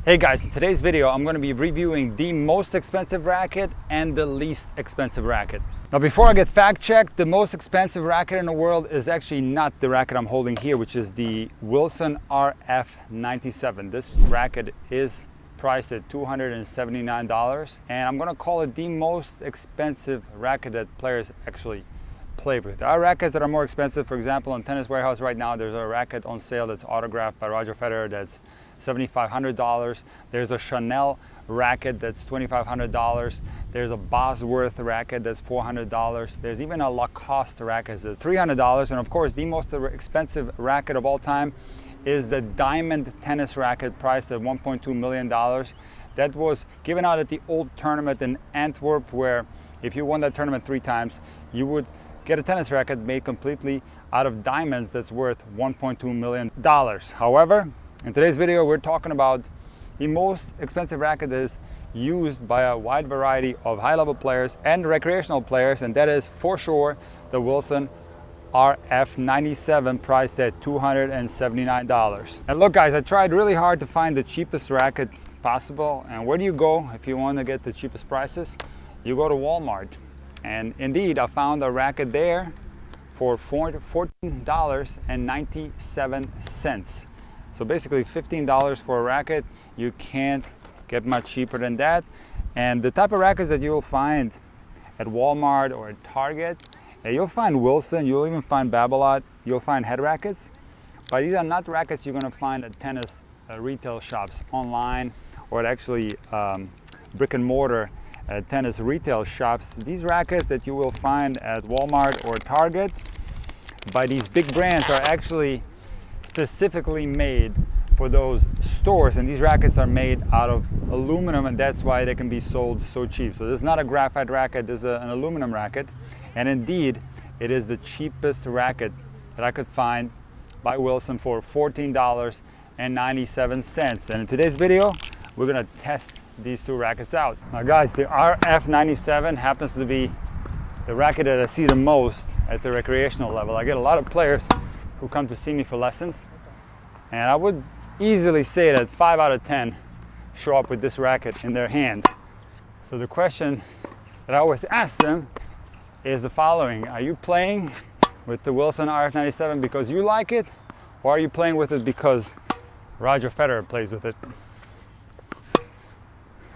Hey guys, in today's video I'm going to be reviewing the most expensive racket and the least expensive racket. Now before I get fact checked, the most expensive racket in the world is actually not the racket I'm holding here, which is the Wilson RF97. This racket is priced at $279 and I'm going to call it the most expensive racket that players actually play with. There are rackets that are more expensive. For example, on Tennis Warehouse right now there's a racket on sale that's autographed by Roger Federer that's $7,500. There's a Chanel racket that's $2,500. There's a Bosworth racket that's $400. There's even a Lacoste racket that's $300. And of course, the most expensive racket of all time is the Diamond tennis racket, priced at $1.2 million. That was given out at the old tournament in Antwerp, where if you won that tournament 3 times, you would get a tennis racket made completely out of diamonds that's worth $1.2 million. However, in today's video, we're talking about the most expensive racket that is used by a wide variety of high-level players and recreational players, and that is for sure the Wilson RF97, priced at $279. And look guys, I tried really hard to find the cheapest racket possible. And where do you go if you want to get the cheapest prices? You go to Walmart. And indeed, I found a racket there for $14.97. So basically $15 for a racket. You can't get much cheaper than that. And the type of rackets that you'll find at Walmart or at Target, you'll find Wilson, you'll even find Babolat, you'll find head rackets. But these are not rackets you're gonna find at tennis retail shops online, or at actually brick and mortar tennis retail shops. These rackets that you will find at Walmart or Target by these big brands are actually specifically made for those stores, and these rackets are made out of aluminum, and that's why they can be sold so cheap. So this is not a graphite racket, this is an aluminum racket, and indeed it is the cheapest racket that I could find by Wilson for $14.97. And in today's video we're going to test these 2 rackets out. Now guys, the RF97 happens to be the racket that I see the most at the recreational level. I get a lot of players who come to see me for lessons, and I would easily say that 5 out of 10 show up with this racket in their hand. So the question that I always ask them is the following: are you playing with the Wilson RF97 because you like it, or are you playing with it because Roger Federer plays with it?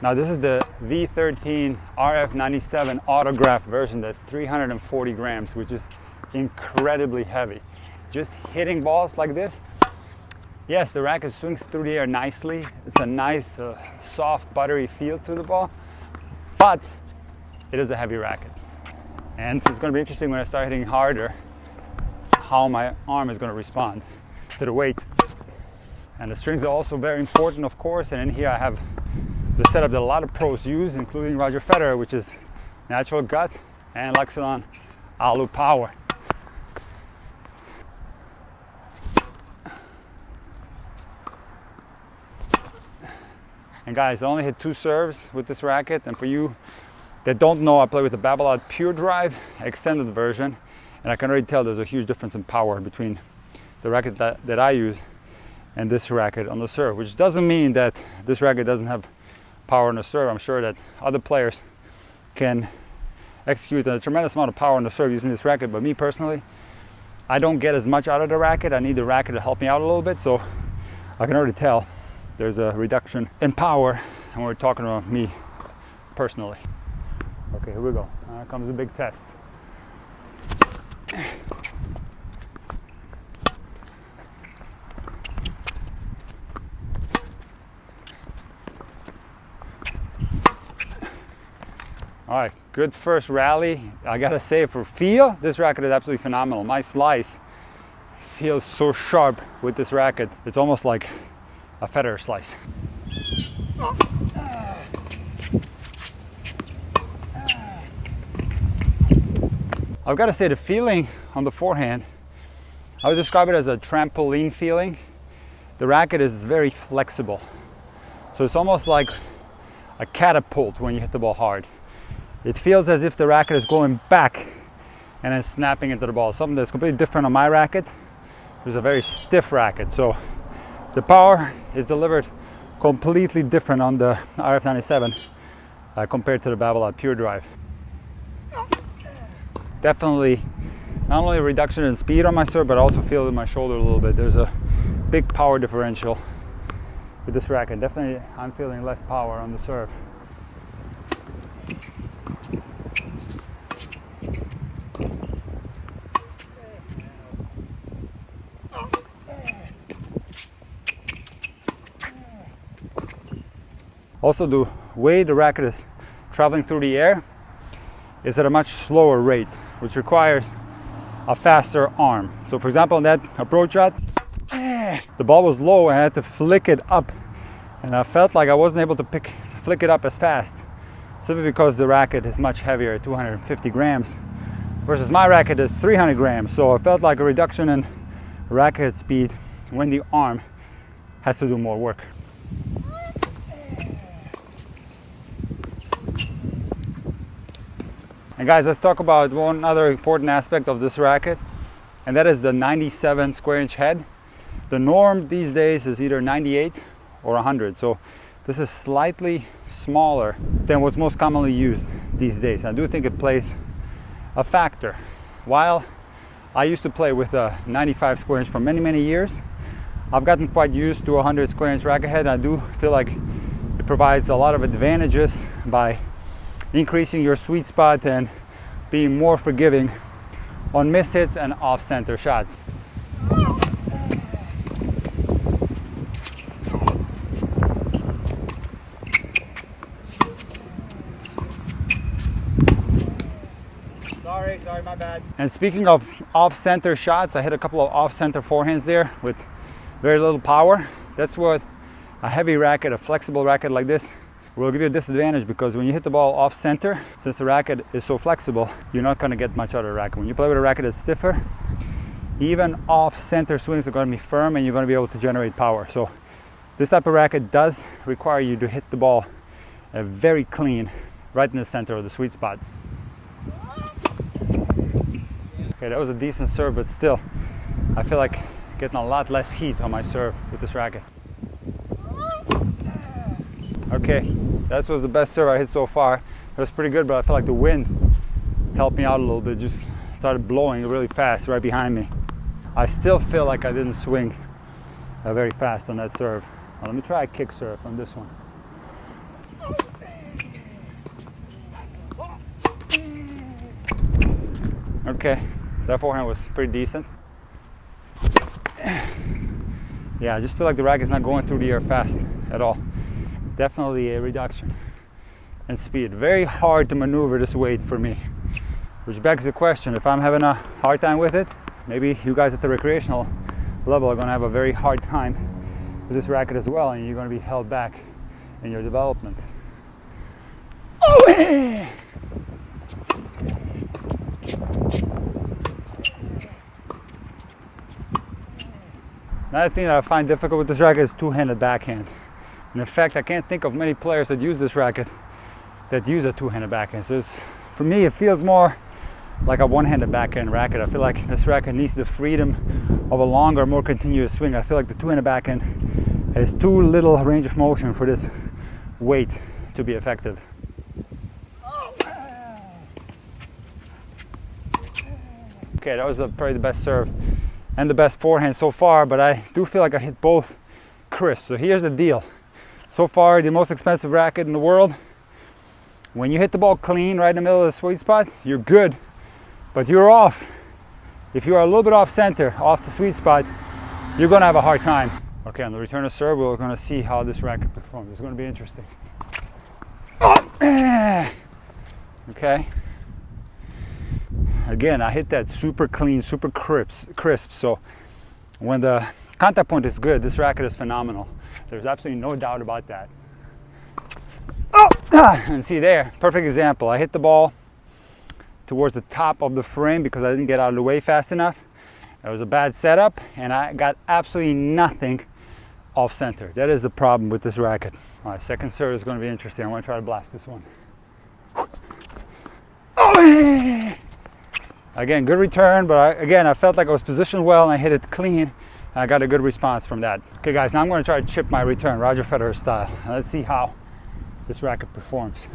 Now this is the V13 RF97 autograph version that's 340 grams, which is incredibly heavy. Just hitting balls like this, yes, the racket swings through the air nicely. It's a nice, soft, buttery feel to the ball, but it is a heavy racket. And it's going to be interesting when I start hitting harder, how my arm is going to respond to the weight. And the strings are also very important, of course. And in here I have the setup that a lot of pros use, including Roger Federer, which is Natural Gut and Lexilon Alu Power. And guys, I only hit 2 serves with this racket. And for you that don't know, I play with the Babolat Pure Drive extended version, and I can already tell there's a huge difference in power between the racket that I use and this racket on the serve, which doesn't mean that this racket doesn't have power on the serve. I'm sure that other players can execute a tremendous amount of power on the serve using this racket, but me personally, I don't get as much out of the racket. I need the racket to help me out a little bit, so I can already tell there's a reduction in power, and we're talking about me personally. Okay, here we go. Here comes the big test. All right, good first rally. I gotta say, for feel, this racket is absolutely phenomenal. My slice feels so sharp with this racket. It's almost like a Federer slice. I've got to say, the feeling on the forehand, I would describe it as a trampoline feeling. The racket is very flexible, so it's almost like a catapult when you hit the ball hard. It feels as if the racket is going back and then snapping into the ball. Something that's completely different on my racket. It's a very stiff racket, so the power is delivered completely different on the RF97 compared to the Babolat Pure Drive. Definitely not only a reduction in speed on my serve, but I also feel it in my shoulder a little bit. There's a big power differential with this racket. Definitely I'm feeling less power on the serve. Also, the way the racket is traveling through the air is at a much slower rate, which requires a faster arm. So for example, in that approach shot, the ball was low and I had to flick it up, and I felt like I wasn't able to flick it up as fast, simply because the racket is much heavier, 250 grams, versus my racket is 300 grams. So I felt like a reduction in racket speed when the arm has to do more work. And guys, let's talk about one other important aspect of this racket, and that is the 97 square inch head. The norm these days is either 98 or 100, so this is slightly smaller than what's most commonly used these days. I do think it plays a factor. While I used to play with a 95 square inch for many years, I've gotten quite used to a 100 square inch racket head. I do feel like it provides a lot of advantages by increasing your sweet spot and being more forgiving on miss hits and off-center shots. Sorry, my bad. And speaking of off-center shots, I hit a couple of off-center forehands there with very little power. That's what a heavy racket, a flexible racket like this, will give you a disadvantage, because when you hit the ball off center, since the racket is so flexible, you're not going to get much out of the racket. When you play with a racket that's stiffer, even off center swings are going to be firm and you're going to be able to generate power. So this type of racket does require you to hit the ball very clean, right in the center of the sweet spot. Okay, that was a decent serve, but still, I feel like getting a lot less heat on my serve with this racket. Okay, that was the best serve I hit so far. It was pretty good, but I felt like the wind helped me out a little bit. Just started blowing really fast right behind me. I still feel like I didn't swing very fast on that serve. Now, let me try a kick serve on this one. Okay, that forehand was pretty decent. Yeah, I just feel like the racket's not going through the air fast at all. Definitely a reduction in speed. Very hard to maneuver this weight for me, which begs the question, if I'm having a hard time with it, maybe you guys at the recreational level are going to have a very hard time with this racket as well, and you're going to be held back in your development. Oh! Another thing that I find difficult with this racket is two-handed backhand. And in fact, I can't think of many players that use this racket that use a two-handed backhand. So for me, it feels more like a one-handed backhand racket. I feel like this racket needs the freedom of a longer, more continuous swing. I feel like the two-handed backhand has too little range of motion for this weight to be effective. Okay, that was probably the best serve and the best forehand so far, but I do feel like I hit both crisp. So here's the deal. So far, the most expensive racket in the world. When you hit the ball clean right in the middle of the sweet spot, you're good, but you're off. If you are a little bit off center, off the sweet spot, you're gonna have a hard time. Okay, on the return of serve, we're gonna see how this racket performs. It's gonna be interesting. Okay. Again, I hit that super clean, super crisp. So when the contact point is good, this racket is phenomenal. There's absolutely no doubt about that. Oh! And see there, perfect example. I hit the ball towards the top of the frame because I didn't get out of the way fast enough. It was a bad setup, and I got absolutely nothing off center. That is the problem with this racket. All right, second serve is going to be interesting. I want to try to blast this one. Oh! Again, good return, but I felt like I was positioned well and I hit it clean I got a good response from that. Okay guys, now I'm going to try to chip my return, Roger Federer style. Let's see how this racket performs.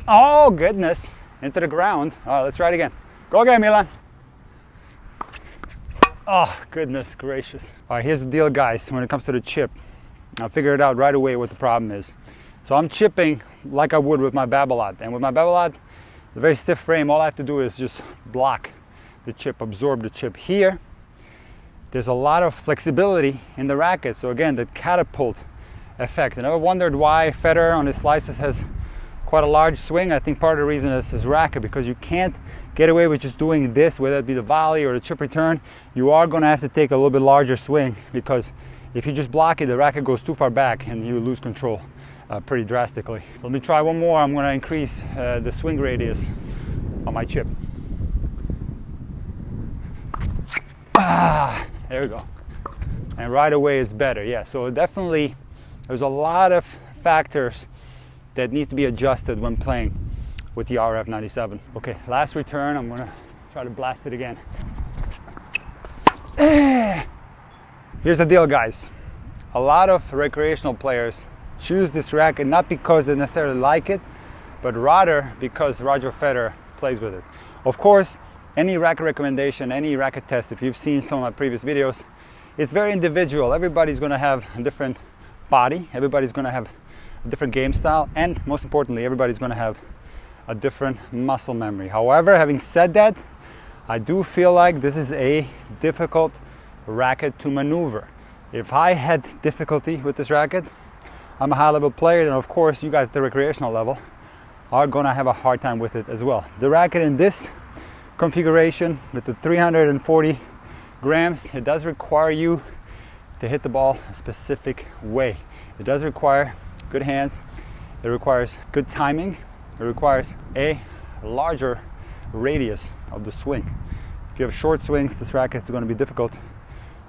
Oh goodness, into the ground. All right, let's try it again. Go again, Milan. Oh, goodness gracious. All right, here's the deal, guys. When it comes to the chip, I figured out right away what the problem is. So I'm chipping like I would with my Babolat. And with my Babolat, the very stiff frame, all I have to do is just block the chip, absorb the chip. Here, there's a lot of flexibility in the racket. So again, the catapult effect. And I wondered why Federer on his slices has quite a large swing. I think part of the reason is his racket, because you can't get away with just doing this, whether it be the volley or the chip return. You are going to have to take a little bit larger swing, because if you just block it, the racket goes too far back and you lose control pretty drastically. So let me try one more. I'm going to increase the swing radius on my chip. Ah, there we go. And right away it's better. Yeah, so definitely there's a lot of factors that need to be adjusted when playing with the RF97. Okay, last return, I'm gonna try to blast it again. Here's the deal, guys. A lot of recreational players choose this racket not because they necessarily like it, but rather because Roger Federer plays with it. Of course, any racket recommendation, any racket test, if you've seen some of my previous videos, it's very individual. Everybody's gonna have a different body, everybody's gonna have a different game style, and most importantly, everybody's gonna have a different muscle memory. However, having said that, I do feel like this is a difficult racket to maneuver. If I had difficulty with this racket, I'm a high level player, and of course you guys at the recreational level are gonna have a hard time with it as well. The racket in this configuration with the 340 grams, it does require you to hit the ball a specific way. It does require good hands, it requires good timing, it requires a larger radius of the swing. If you have short swings, this racket is going to be difficult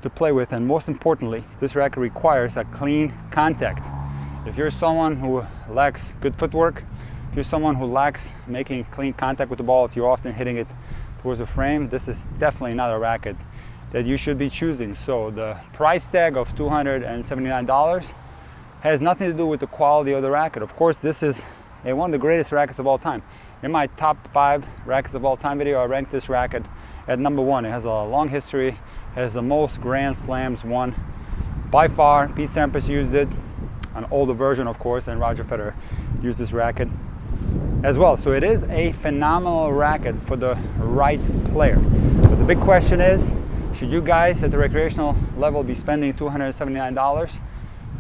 to play with, and most importantly, this racket requires a clean contact. If you're someone who lacks good footwork, if you're someone who lacks making clean contact with the ball, if you're often hitting it towards the frame, this is definitely not a racket that you should be choosing. So the price tag of $279 has nothing to do with the quality of the racket. Of course, this is one of the greatest rackets of all time. In my top 5 rackets of all time video, I ranked this racket at number 1. It has a long history, has the most Grand Slams won by far. Pete Sampras used it, an older version of course, and Roger Federer used this racket as well. So it is a phenomenal racket for the right player. But the big question is, should you guys at the recreational level be spending $279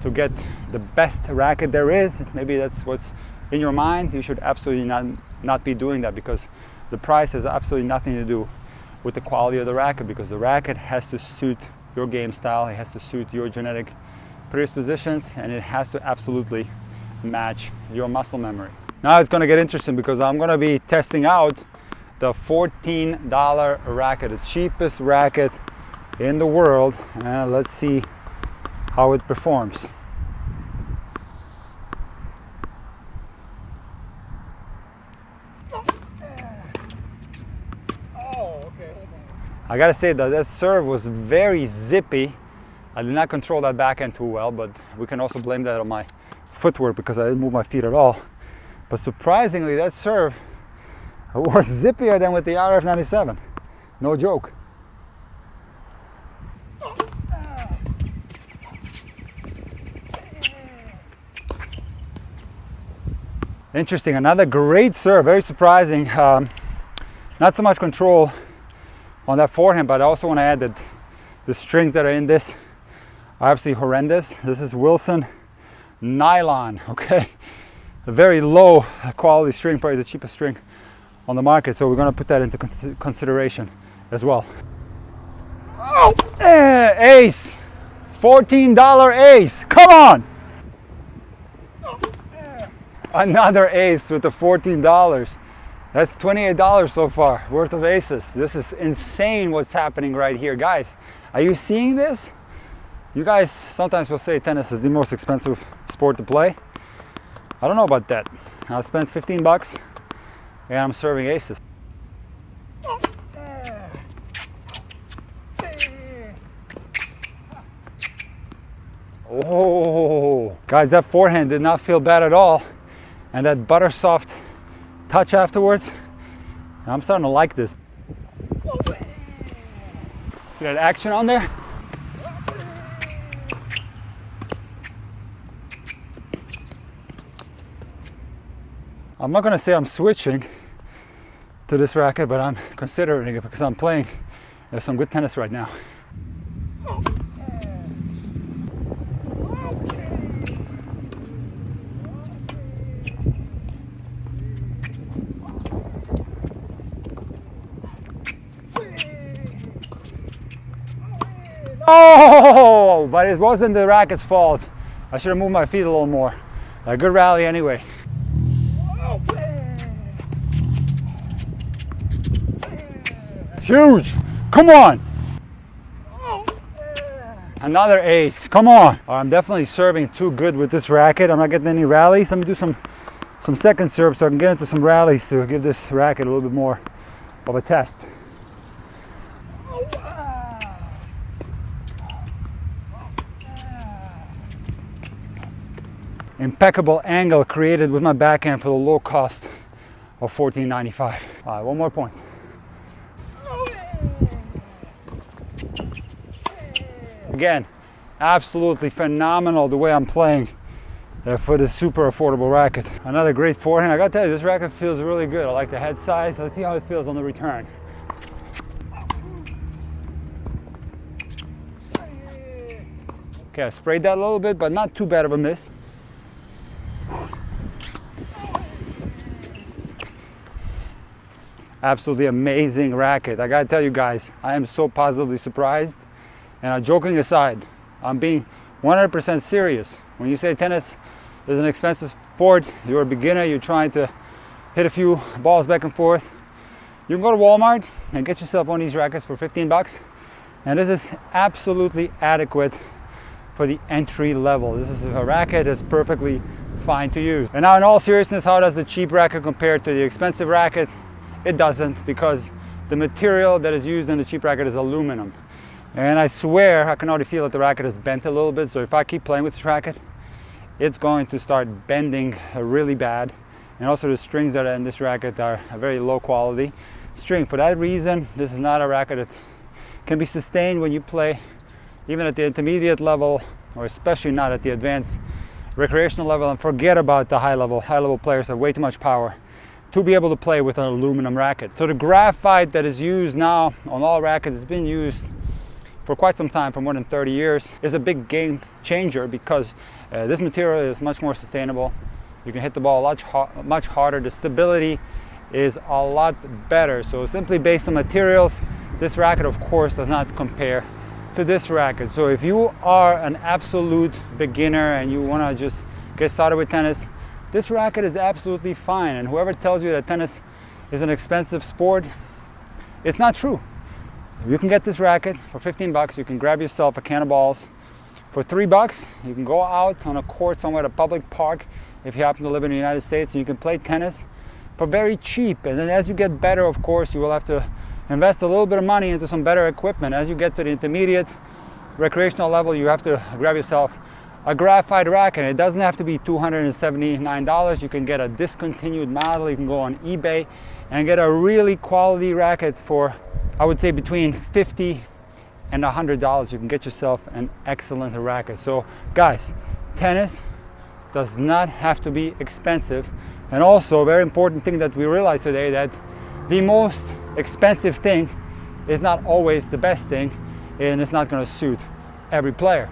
to get the best racket there is? Maybe that's what's in your mind. You should absolutely not be doing that, because the price has absolutely nothing to do with the quality of the racket, because the racket has to suit your game style, it has to suit your genetic predispositions, and it has to absolutely match your muscle memory. Now it's going to get interesting, because I'm going to be testing out the $14 racket, the cheapest racket in the world, and let's see how it performs. I gotta say that serve was very zippy. I did not control that backhand too well, but we can also blame that on my footwork, because I didn't move my feet at all. But surprisingly, that serve was zippier than with the RF97. No joke. Interesting, another great serve, very surprising. Not so much control on that forehand, but I also want to add that the strings that are in this are absolutely horrendous. This is Wilson nylon, okay? A very low quality string, probably the cheapest string on the market, so we're going to put that into consideration as well. Oh, ace! $14 ace, come on! Another ace with the $14. That's $28 so far worth of aces. This is insane what's happening right here. Guys, are you seeing this? You guys sometimes will say tennis is the most expensive sport to play. I don't know about that. I spent 15 bucks and I'm serving aces. Oh, guys, that forehand did not feel bad at all. And that butter soft touch afterwards, I'm starting to like this. See that action on there? I'm not gonna say I'm switching to this racket, but I'm considering it because I'm playing some good tennis right now. Oh, but it wasn't the racket's fault. I should have moved my feet a little more. A good rally anyway. It's huge. Come on. Another ace. Come on. I'm definitely serving too good with this racket. I'm not getting any rallies. Let me do some second serve so I can get into some rallies to give this racket a little bit more of a test. Impeccable angle created with my backhand for the low cost of $14.95. All right, one more point. Again, absolutely phenomenal the way I'm playing for this super affordable racket. Another great forehand. I gotta tell you, this racket feels really good. I like the head size. Let's see how it feels on the return. Okay, I sprayed that a little bit, but not too bad of a miss. Absolutely amazing racket. I gotta tell you guys, I am so positively surprised. And joking aside, I'm being 100% serious. When you say tennis is an expensive sport, you're a beginner, you're trying to hit a few balls back and forth, you can go to Walmart and get yourself one of these rackets for 15 bucks. And this is absolutely adequate for the entry level. This is a racket that's perfectly fine to use. And now in all seriousness, how does the cheap racket compare to the expensive racket? It doesn't, because the material that is used in the cheap racket is aluminum. And I swear I can already feel that the racket is bent a little bit. So if I keep playing with this racket, it's going to start bending really bad. And also the strings that are in this racket are a very low quality string. For that reason, this is not a racket that can be sustained when you play even at the intermediate level, or especially not at the advanced recreational level. And forget about the high level players have way too much power to be able to play with an aluminum racket. So the graphite that is used now on all rackets, has been used for quite some time, for more than 30 years, is a big game changer because this material is much more sustainable. You can hit the ball much harder. The stability is a lot better. So simply based on materials, this racket of course does not compare to this racket. So if you are an absolute beginner and you want to just get started with tennis, this racket is absolutely fine. And whoever tells you that tennis is an expensive sport, it's not true. You can get this racket for 15 bucks. You can grab yourself a can of balls. For 3 bucks, you can go out on a court somewhere at a public park if you happen to live in the United States, and you can play tennis for very cheap. And then as you get better, of course, you will have to invest a little bit of money into some better equipment. As you get to the intermediate recreational level, you have to grab yourself a graphite racket. It doesn't have to be $279. You can get a discontinued model. You can go on eBay and get a really quality racket for, I would say, between $50 and $100. You can get yourself an excellent racket. So guys, tennis does not have to be expensive. And also a very important thing that we realize today, that the most expensive thing is not always the best thing, and it's not going to suit every player.